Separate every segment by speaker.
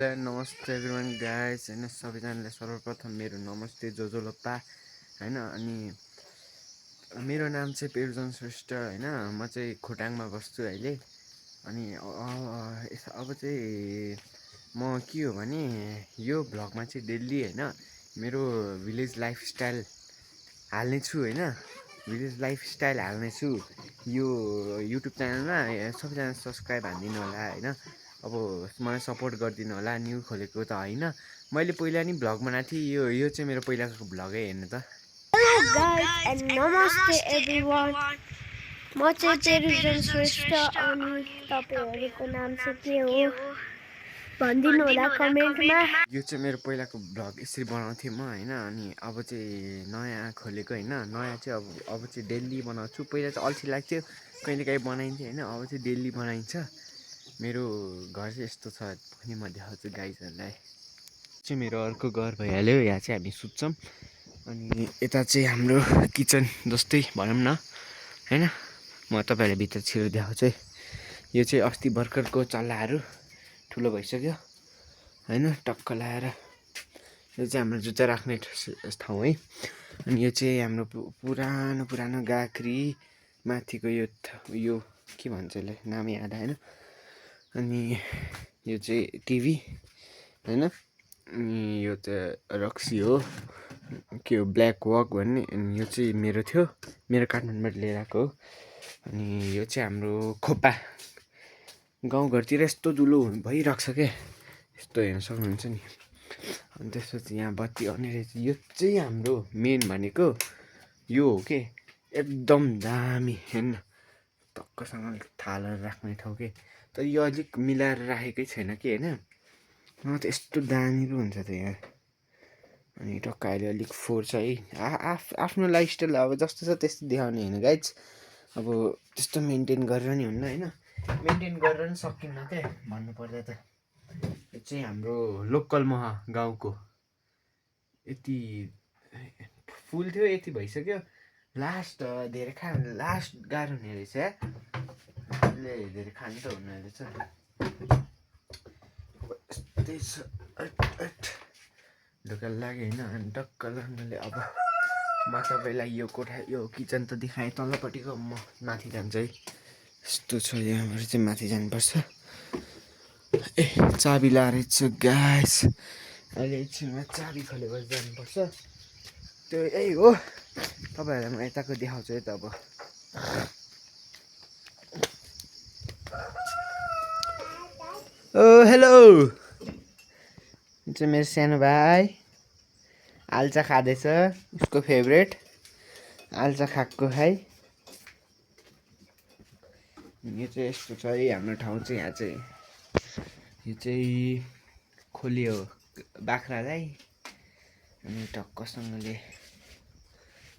Speaker 1: नमस्ते everyone guys होइन सबैजनालाई सर्वप्रथम मेरो नमस्ते जोजोलोप्पा होइन अनि मेरो नाम चाहिँ पेरुजन श्रेष्ठ होइन म चाहिँ खोटाङमा बस्छु अहिले अनि अब चाहिँ म के हो भने यो भ्लगमा चाहिँ डेली होइन मेरो भिलेज लाइफस्टाइल हाल्नेछु होइन भिलेज लाइफस्टाइल हाल्नेछु यो युट्युब च्यानलमा सबैजना सब्सक्राइब हानिदिनु होला होइन अब मलाई सपोर्ट गरिदिनु होला न्यू खोलेको त होइन मैले पहिला नि भ्लग बनाएको थिएँ यो चाहिँ मेरो पहिलाको भ्लगै हेर्नु त
Speaker 2: हेलो गाइस एन्ड नमस्ते एभ्रिवान म चाहिँ पेरुजन श्रेष्ठ अनि तपाईहरुको नाम चाहिँ के हो भनिदिनु होला कमेन्टमा।
Speaker 1: यो चाहिँ मेरो पहिलाको भ्लग यसरी बनाउँथेँ म होइन अनि अब चाहिँ नयाँ खोलेको होइन नयाँ चाहिँ अब चाहिँ डेली बनाउँछु पहिला चाहिँ अल्छी लाग्थ्यो कहिलेकाहीँ बनाइन्थ्यो होइन अब चाहिँ डेली बनाइन्छ मेरो घर चाहिँ यस्तो छ भने म देखाउँछु गाइजहरूलाई चाहिँ मेरो अर्को घर भइहाल्यो यहाँ चाहिँ हामी सुत्छौँ अनि यता चाहिँ हाम्रो किचन जस्तै भनौँ न होइन म तपाईँहरूलाई भित्र छिरेर देखाउँछु है यो चाहिँ अस्ति भर्खरको चल्लाहरू ठुलो भइसक्यो होइन टक्क लाएर यो चाहिँ हाम्रो जुत्ता राख्ने ठाउँ है अनि यो चाहिँ हाम्रो पुरानो गाग्री माथिको यो के भन्छ यसलाई नाम याद आएन अनि यो चाहिँ टिभी होइन अनि यो चाहिँ रक्सी हो के हो ब्ल्याक वक भन्ने अनि यो चाहिँ मेरो थियो मेरो काठमाडौँबाट लिएर आएको हो अनि यो चाहिँ हाम्रो खोपा गाउँघरतिर यस्तो धुलो भइरहेको छ क्या यस्तो हेर्न सक्नुहुन्छ नि अनि त्यसपछि यहाँ बत्ती आउने रहेछ यो चाहिँ हाम्रो मेन भनेको यो हो के एकदम दामी हेर्न टक्कसँग थालेर राख्ने ठाउँ के तर यो अलिक मिलाएर राखेकै छैन कि होइन न त यस्तो दामी पो हुन्छ त यहाँ अनि टक्क अहिले अलिक फोहोर छ है आफ्नो लाइफस्टाइल अब जस्तो छ त्यस्तो देखाउने होइन गाइज अब त्यस्तो मेन्टेन गरेर नि हुन्न होइन मेन्टेन गरेर नि सकिन्न क्या भन्नुपर्दा त यो चाहिँ हाम्रो लोकल मह गाउँको यति फुल थियो यति भइसक्यो लास्ट धेरै लास्ट गाह्रो हुने रहेछ यसले धेरै खानु त हुने रहेछ यस्तै छ ढोका लाग्यो होइन अनि टक्क लाग्नाले अब म तपाईँलाई यो कोठा यो किचन त देखाएँ तल्लोपट्टिको म माथि जान्छ है यस्तो छ यहाँबाट चाहिँ माथि जानुपर्छ ए चाबी लाएर छु गाइस अहिले एकछिनमा चाबी खोलेर जानुपर्छ त्यो यही हो तपाईँहरूलाई म यताको देखाउँछु है त अब ओ हेलो चाहिँ मेरो सानो भाइ आल्चा खाँदैछ उसको फेभरेट आल्चा खाएको है यो चाहिँ यस्तो छ है हाम्रो ठाउँ चाहिँ यहाँ चाहिँ यो चाहिँ खोली हो बाख्रालाई अनि टक्कसँगले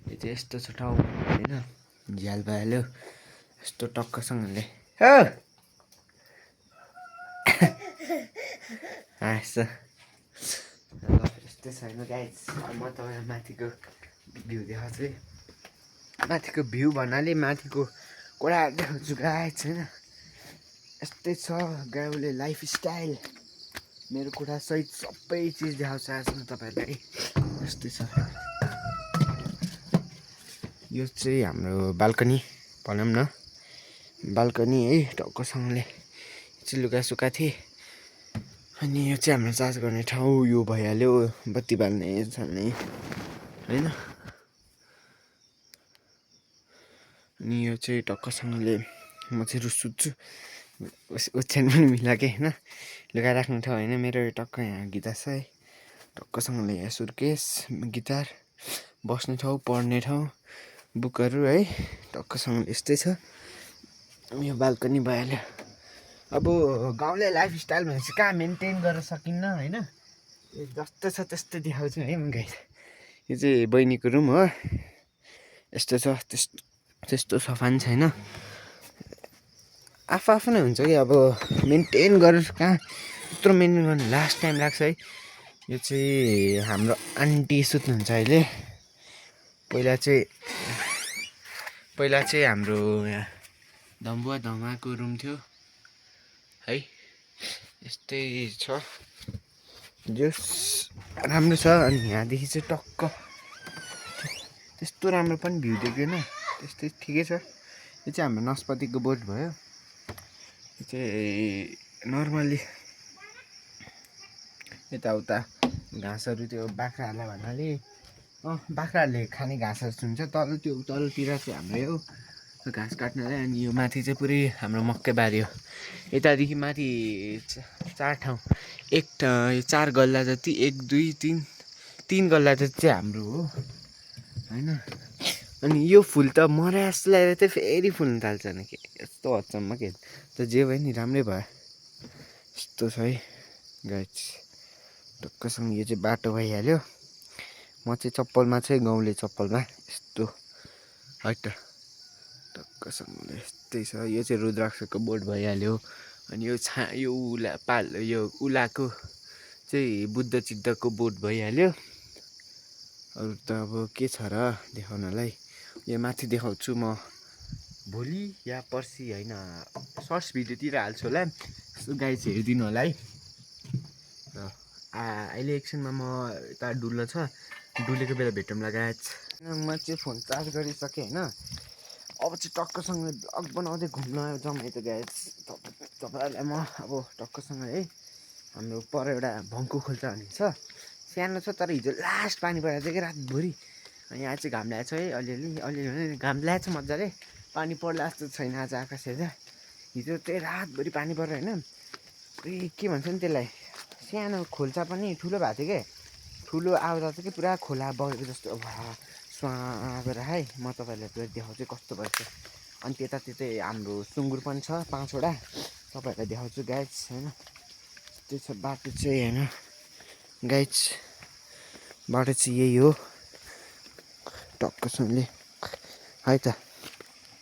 Speaker 1: यो चाहिँ यस्तो छ ठाउँ होइन झ्याल भइहाल्यो यस्तो टक्कसँगले हो हाँस्छ ल यस्तै छैन गाइज म तपाईँलाई माथिको भ्यू देखाउँछु है माथिको भ्यू भन्नाले माथिको कोठा देखाउँछु गाइज होइन यस्तै छ गाउँले लाइफस्टाइल मेरो कोठा सहित सबै चिज देखाउँछ आज म तपाईँहरूलाई यस्तै छ यो चाहिँ हाम्रो बाल्कनी भनौँ न बाल्कनी है टक्कसँगले चाहिँ लुगासुका थिएँ अनि यो चाहिँ हाम्रो चार्ज गर्ने ठाउँ यो भइहाल्यो बत्ती बाल्ने छल्ने होइन अनि यो चाहिँ टक्कसँगले म चाहिँ सुत्छु ओछ्यान पनि मिलाएको होइन लुगा राख्ने ठाउँ होइन मेरो टक्क यहाँ गिटार छ है टक्कसँगले यहाँ सुर्केस गिटार बस्ने ठाउँ पढ्ने ठाउँ बुकहरू है टक्कसँगले यस्तै छ यो बाल्कनी भइहाल्यो अब गाउँले लाइफस्टाइल भनेपछि कहाँ मेन्टेन गर्न सकिन्न होइन जस्तो छ त्यस्तै देखाउँछु है म गाइस यो चाहिँ बहिनीको रुम हो यस्तो छ त्यस्तो सफा पनि छैन आफू नै हुन्छ कि अब मेन्टेन गरेर कहाँ यत्रो मेन्टेन गर्नु लास्ट टाइम लाग्छ है यो चाहिँ हाम्रो आन्टी सुत्नुहुन्छ अहिले पहिला चाहिँ हाम्रो यहाँ दम्बुवा धमाको रुम थियो है यस्तै छ जस राम्रो छ। अनि यहाँदेखि चाहिँ टक्क त्यस्तो राम्रो पनि भ्यू देख्दैन, त्यस्तै ठिकै छ। यो चाहिँ हाम्रो नास्पातिको बोट भयो। यो चाहिँ नर्मली यताउता घाँसहरू त्यो बाख्राहरूलाई भन्नाले बाख्राहरूले खाने घाँसहरू हुन्छ तल, त्यो तलतिर चाहिँ हाम्रै हो घाँस काट्नलाई। अनि यो माथि चाहिँ पुरै हाम्रो मकै बारी हो। यतादेखि माथि 4 ठाउँ, यो 4 गल्ला जति, 1 2 3 गल्ला जति चाहिँ हाम्रो हो होइन। अनि यो फुल त मरे जस्तो लागेर चाहिँ फेरि फुल्न थाल्छ नि, के यस्तो अचम्म के त। जे भयो नि राम्रै भयो। यस्तो छ है गाइस टक्कसँग। यो चाहिँ बाटो भइहाल्यो। म चाहिँ चप्पलमा चाहिँ गाउँले चप्पलमा यस्तो है त टक्कसँगले यस्तै छ। यो चाहिँ रुद्राक्षको बोट भइहाल्यो। अनि यो यो यो उलाको चाहिँ बुद्ध चिद्धको बोट भइहाल्यो। अरू त अब के छ र देखाउनलाई। यो माथि देखाउँछु म भोलि या पर्सि होइन, सर्ट्स भिडियोतिर हाल्छु होला। यसो गाइस हेरिदिनु होला है। र अहिले एकछिनमा म यता डुल्लो छ, डुलेको बेला भेटौँला गाइस। म चाहिँ फोन चार्ज गरिसकेँ होइन। अब चाहिँ टक्कसँग ब्लग बनाउँदै घुम्न जाउँ है त गाइस। तपाईँहरूलाई म अब टक्कसँग है हाम्रो पर एउटा भङ्कु खोल्छ भन्ने छ, सानो छ तर हिजो लास्ट पानी परेको थियो कि रातभरि। अनि यहाँ चाहिँ घाम ल्याएको छ है, अलिअलि घाम ल्याएको छ मजाले। पानी पर्ला जस्तो छैन आज आकाश हेर्दा। हिजो चाहिँ रातभरि पानी परेर होइन, पुरै के भन्छ नि त्यसलाई, सानो खोल्सा पनि ठुलो भएको थियो क्या। ठुलो आउँदा चाहिँ कि पुरा खोला बगेको जस्तो स्वाँ गरेर है। म तपाईँहरूलाई पुरा देखाउँछु कस्तो भएछ। अनि त्यतातिर हाम्रो सुँगुर पनि छ 5 वटा, तपाईँहरूलाई देखाउँछु गाइस होइन। त्यो छ बाटो चाहिँ होइन गाइस, बाटो चाहिँ यही हो टक्कसँगले है त।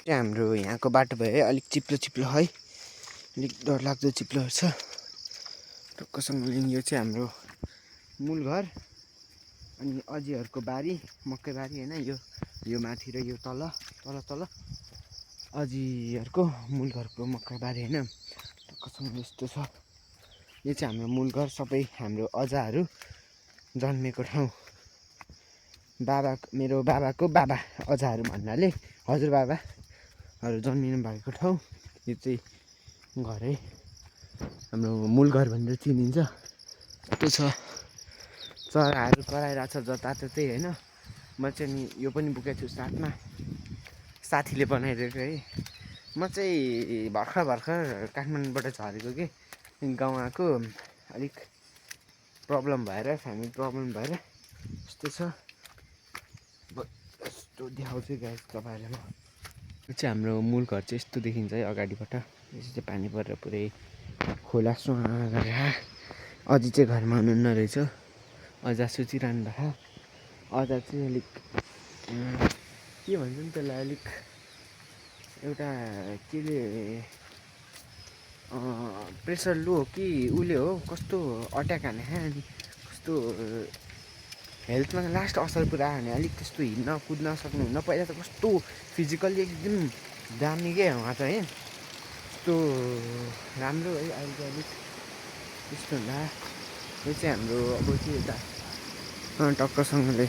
Speaker 1: हाम्रो यहाँको बाटो भयो है, अलिक चिप्लो है, अलिक डरलाग्दो चिप्लोहरू छ टक्कसँगले। यो चाहिँ हाम्रो मूल घर अनि अजीहरूको बारी, मकै बारी होइन। यो माथि र यो तल अजीहरूको मूल घरको मकै बारी होइन टक्कसँगले यस्तो छ। यो चाहिँ हाम्रो मूल घर, सबै हाम्रो अजाहरू जन्मेको ठाउँ। मेरो बाबाको बाबा अजाहरू भन्नाले हजुरबाबाहरू जन्मिनु भएको ठाउँ। यो चाहिँ घरै हाम्रो मूल घर भनेर चिनिन्छ। यस्तो छ, चराहरू कराइरहेको छ जताततै होइन। म चाहिँ नि यो पनि बोकेको छु साथमा, साथीले बनाइदिएको है। म चाहिँ भर्खर काठमाडौँबाट झरेको कि गाउँ आएको, अलिक प्रब्लम भएर, फ्यामिली प्रब्लम भएर यस्तो छ। यस्तो देखाउँछु गाइस तपाईँहरूलाई म। यो चाहिँ हाम्रो मूल घर चाहिँ यस्तो देखिन्छ है अगाडिबाट। यसो चाहिँ पानी परेर पुरै खोला सुहाँ गरेर। अझै चाहिँ घरमा हुनुहुन्न रहेछ, अजा सुतिरहनु भएको। अजा चाहिँ अलिक के भन्छ नि त्यसलाई, अलिक एउटा केले प्रेसर लो हो कि उसले हो, कस्तो अट्याक हाने अनि कस्तो हेल्थमा लास्ट असर पुरा हाने। अलिक त्यस्तो हिँड्न कुद्न सक्नुहुन्न। पहिला त कस्तो फिजिकल्ली एकदम दामी क्या उहाँ त है, यस्तो राम्रो है। अहिले चाहिँ अलिक त्यस्तो हुँदा। यो चाहिँ हाम्रो अब चाहिँ यता टक्कसँगले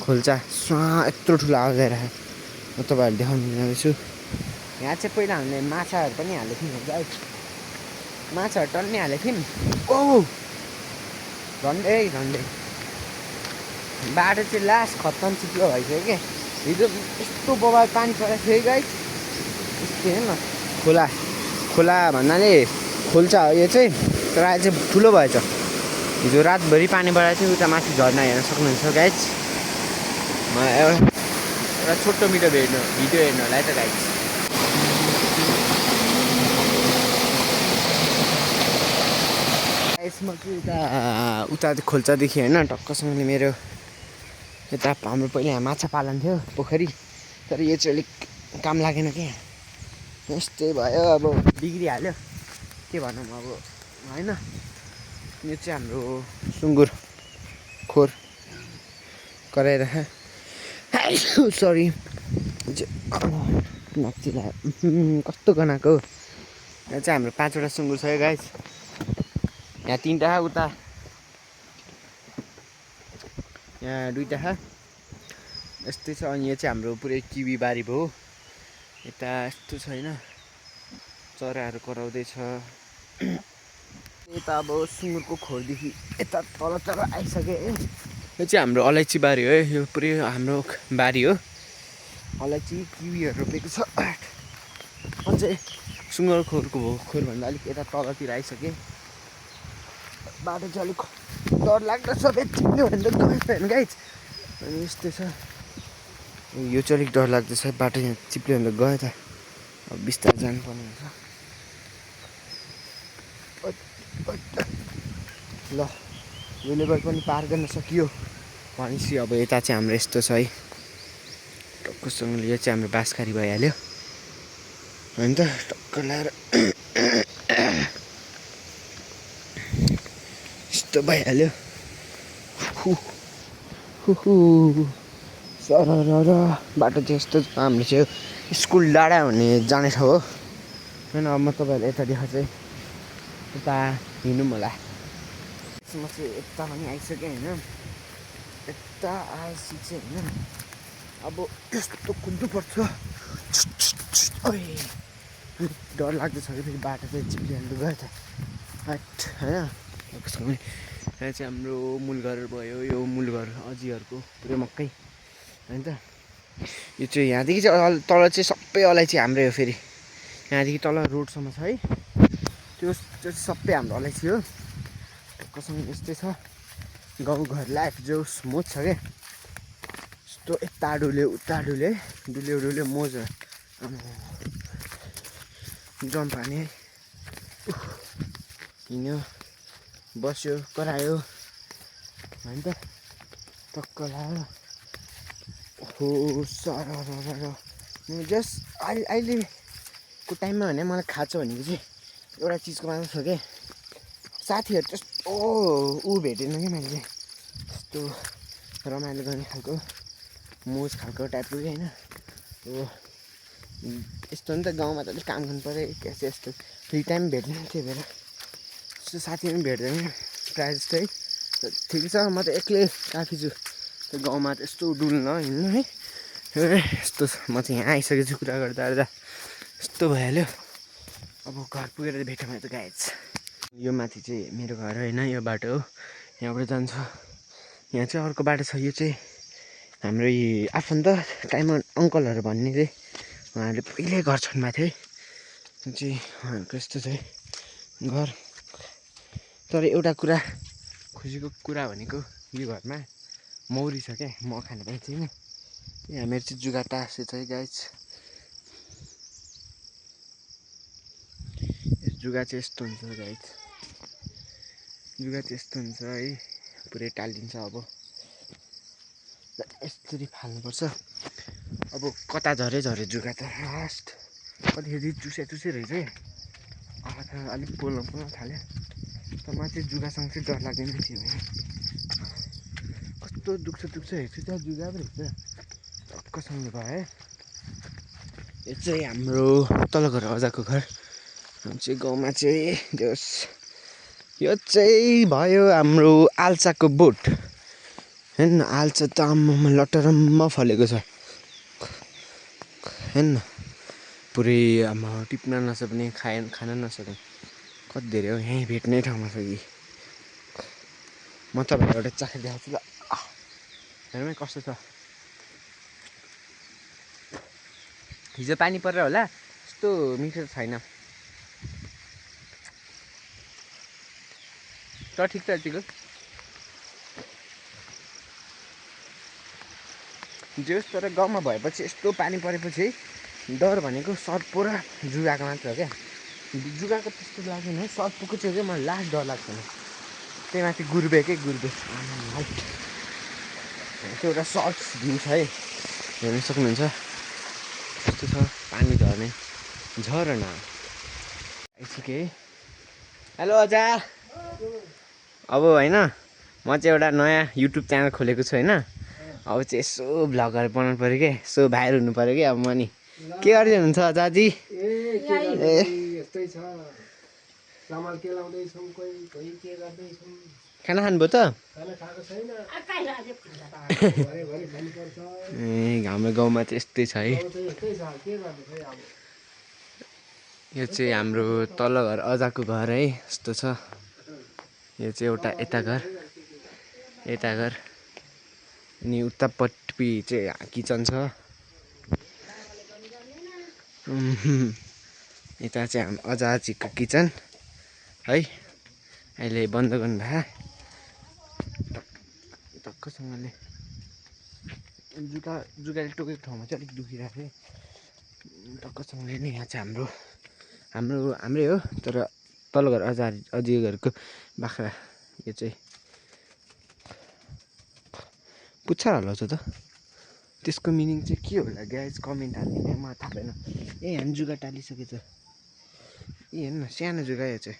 Speaker 1: खोल्चा स्वाँ यत्रो ठुलो आवाज आइरहेको म तपाईँहरूले देखाउनु जाँदैछु। यहाँ चाहिँ पहिला हामीले माछाहरू पनि हालेको थियौँ गाइस, माछाहरू टन्नै हालेको थियौँ। झन्डै बाटो चाहिँ लास्ट खत्तम चिप्लो भइसक्यो क्या। हिजो यस्तो बबाल पानी परेको थियो गाइस, यस्तो हेर्न खोला भन्नाले खोल्चा हो यो चाहिँ, तर अहिले चाहिँ ठुलो भएछ। हिजो रातभरि पानी परेको थियो। उता माथि झर्ना हेर्न सक्नुहुन्छ गाइस। म एउटा छोटो भिडियो हेर्नु होला है त गाइस। म चाहिँ उता खोल्चादेखि होइन टक्कसँगले मेरो यता हाम्रो पहिला यहाँ माछा पालन थियो पोखरी, तर यो चाहिँ अलिक काम लागेन क्या, यस्तै भयो। अब बिग्रिहाल्यो के भनौँ अब होइन। यो चाहिँ हाम्रो सुँगुर खोर कराएर सरी नाच्चिला कस्तो गनाएको। यहाँ चाहिँ हाम्रो 5 वटा सुँगुर छ गाइस। यहाँ 3टा, उता यहाँ दुईटा छ यस्तै छ। अनि यो चाहिँ हाम्रो पुरै किवी बारी भयो। यता यस्तो छ होइन, चराहरू कराउँदैछ। यता अब सुँगुरको खोरदेखि यता तल तल आइसक्यो है। यो चाहिँ हाम्रो अलैँची बारी हो है, यो पुरै हाम्रो बारी हो। अलैँची किवीहरू रोपेको छ। अझै सुँगुर खोरको खोरभन्दा अलिक यता तलतिर आइसकेँ। बाटो चाहिँ अलिक डर लाग्दो छ, चिप्ल्यो भने त गयो होइन गाइज। अनि यस्तो छ, यो चाहिँ अलिक डर लाग्दो छ, बाटो यहाँ चिप्ल्यो भने त गयो त। अब बिस्तारै जानुपर्ने हुन्छ। ल यो लेभल पनि पार गर्न सकियो भनेपछि अब यता चाहिँ हाम्रो यस्तो छ है। टक्कसँगले यो चाहिँ हाम्रो बाँसखारी भइहाल्यो होइन त। टक्क लगाएर यस्तो भइहाल्यो। सर बाटो चाहिँ यस्तो छ। हाम्रो चाहिँ स्कुल डाँडा भन्ने जाने ठाउँ हो होइन। अब म तपाईँहरूलाई यता देखाएको चाहिँ यता हिँडौँ होला। म चाहिँ यता पनि आइसकेँ होइन। यता आएपछि चाहिँ होइन अब यस्तो कुद्नुपर्छ। डर लाग्दैछ कि फेरि बाटो चाहिँ चिप्लिहाल्नु गयो त हट होइन। यहाँ चाहिँ हाम्रो मूलघर भयो, यो मूलघर अजीहरूको पुरै मक्कै होइन त। यो चाहिँ यहाँदेखि चाहिँ तल चाहिँ सबै अलैँची हाम्रै हो। फेरि यहाँदेखि तल रोडसम्म छ है, त्यो चाहिँ सबै हाम्रो अलैँची हो। टक्कसँग यस्तै छ। गाउँघर लाइफ जो स्मुथ छ क्या, यस्तो यता डुल्यो उता डुल्यो डुल्यो डुल्यो मोज जम्प हाने हिँड्यो बस्यो करायो होइन त। टक्क लगायो हो सर जस्ट अहिलेको टाइममा भने मलाई खाँचो भनेको चाहिँ एउटा चिजको मात्र छ क्या, साथीहरू त्यस्तो ऊ भेटेन क्या मैले चाहिँ। यस्तो रमाइलो गर्ने खालको मोज खालको टाइपको कि होइन। हो यस्तो नि त गाउँमा त अलिक काम गर्नु पऱ्यो क्या, यस्तो फ्री टाइम भेट्दैन। त्यही भएर यस्तो साथीहरू पनि भेट्दैन प्रायः जस्तो है। ठिकै छ, म त एक्लै काफी छु त्यो गाउँमा त यस्तो डुल्न हिँड्नु है। यस्तो म चाहिँ यहाँ आइसकेको छु कुरा गर्दा गर्दा यस्तो भइहाल्यो। अब घर पुगेर भेट्यो भने त गाइज। यो माथि चाहिँ मेरो घर होइन, यो बाटो हो, यहाँबाट जान्छ। यहाँ चाहिँ अर्को बाटो छ, यो चाहिँ हाम्रो आफन्त टाइमर अङ्कलहरू भन्ने चाहिँ उहाँहरूले पहिल्यै घर छोड्नुभएको थियो है। जुन चाहिँ उहाँहरूको यस्तो चाहिँ घर। तर एउटा कुरा खुसीको कुरा भनेको यो घरमा मौरी छ क्या, म खानु पाइन्छ होइन। यहाँ मेरो चाहिँ जुगा टाँसे छ है गाइज। जुगा चाहिँ यस्तो हुन्छ गाइज, जुगा चाहिँ यस्तो हुन्छ है, पुरै टालिदिन्छ। अब यसरी फाल्नुपर्छ। अब कता झरे झरे जुगा त लास्ट कतिखेर चुसे रहेछ है। आँखा अलिक पोल्न थाल्यो। तर मलाई चाहिँ जुगासँग चाहिँ डर लाग्दैन थियो है। कस्तो दुख्छ हेर्छु त जुगा पो रहेछ टक्कसँग भयो है। यो चाहिँ हाम्रो तल घर अजाको घर। हामी चाहिँ गाउँमा चाहिँ जस यो चाहिँ भयो हाम्रो आल्चाको बोट होइन। आल्चा त आम्मामा लटरम्म फलेको छ होइन। पुरै आमा टिप्न नसक्ने खान नसक्ने कति धेरै हो। यहीँ भेट्ने ठाउँमा छ कि म तपाईँलाई एउटा चाखेर देखाउँछु ल। हेर्नु कस्तो छ। हिजो पानी परेर होला यस्तो मिठो छैन त। ठिक छ यतिको जे तर गाउँमा भएपछि यस्तो पानी परेपछि डर भनेको सर्पो र जुगाको मात्र हो क्या। जुगाको त्यस्तो लाग्दैन है, सर्पोको चाहिँ क्या मलाई लास्ट डर लाग्दैन। त्यही माथि गुर्बे त्यो एउटा सर्ट भ्यू छ है, हेर्न सक्नुहुन्छ। यस्तो छ पानी झर्ने झरना आइसके। हेलो अजा। अब होइन म चाहिँ एउटा नयाँ युट्युब च्यानल खोलेको छु होइन। अब चाहिँ यसो भ्लगहरू बनाउनु पऱ्यो क्या, यसो भाइरल हुनु पऱ्यो क्या। अब म नि के गर्दै हुनुहुन्छ अजाजी? खाना खानुभयो त? ए हाम्रो गाउँमा चाहिँ यस्तै छ है। यो चाहिँ हाम्रो तल्लो घर अजाको घर है, यस्तो छ। यो चाहिँ एउटा यता घर अनि उतापट्टि चाहिँ किचन छ। यता चाहिँ हाम्रो अजाजीको किचन है, अहिले बन्द गर्नुभयो टक्कसँगले। जुगाले टोकेको ठाउँमा चाहिँ अलिक दुखिरहेको थियो टक्कसँगले नै। यहाँ चाहिँ हाम्रै हो, तर तल्लो घर अझै घरको बाख्रा। यो चाहिँ पुच्छर हल्लाउँछ त, त्यसको मिनिङ चाहिँ के होला गाइज कमेन्ट हालिदिनु, मलाई थाहा छैन। ए यहाँ जुगा टालिसकेछ, ए हेर्नु न सानो जुगा यो चाहिँ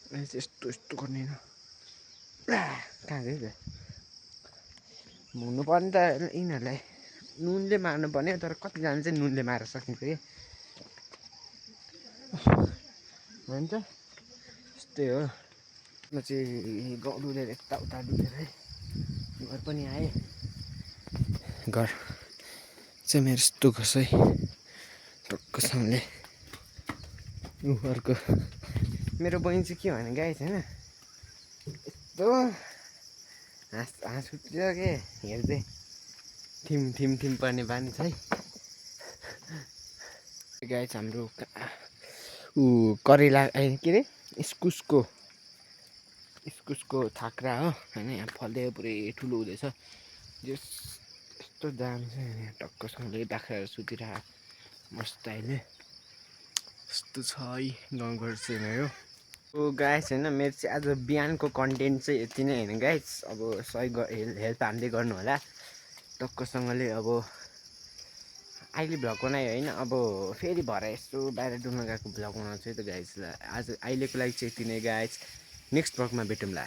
Speaker 1: यस्तो गर्ने होइन। कहाँ गयो त हुनु पर्ने त यिनीहरूलाई नुनले मार्नु पर्ने, तर कतिजना चाहिँ नुनले मारेर सकिन्छ कि भन्छ। यस्तै हो। म चाहिँ गाउँ डुलेर यताउता डुलेर है घर पनि आएँ। घर चाहिँ मेरो यस्तो घस है टक्कसँगले। अर्को मेरो बहिनी चाहिँ के भने गाई छैन, यस्तो हाँस उठ्छ के हेर्दै ठिम पर्ने बानी छ है। गाई चाहिँ हाम्रो करेला के अरे इस्कुसको थाक्रा हो होइन। यहाँ फल्दै पुरै ठुलो हुँदैछ। यस्तो दाम छ यहाँ टक्कसँगले बाख्राहरू सुतिरहेको मस्त अहिले यस्तो छ है गाउँघर चाहिँ भयो। गाइस होइन मेरो चाहिँ आज बिहानको कन्टेन्ट चाहिँ यति नै होइन गाइस। अब सही हेल्प हामीले गर्नु होला टक्कसँगले। अब अहिले भ्लग बनायो होइन, अब फेरि भरे यसो बाहिर डुल्न गएको भ्लग बनाउँछु है त गाइसलाई। आज अहिलेको लागि चाहिँ यति नै गाइस, नेक्स्ट भ्लगमा भेटौँला।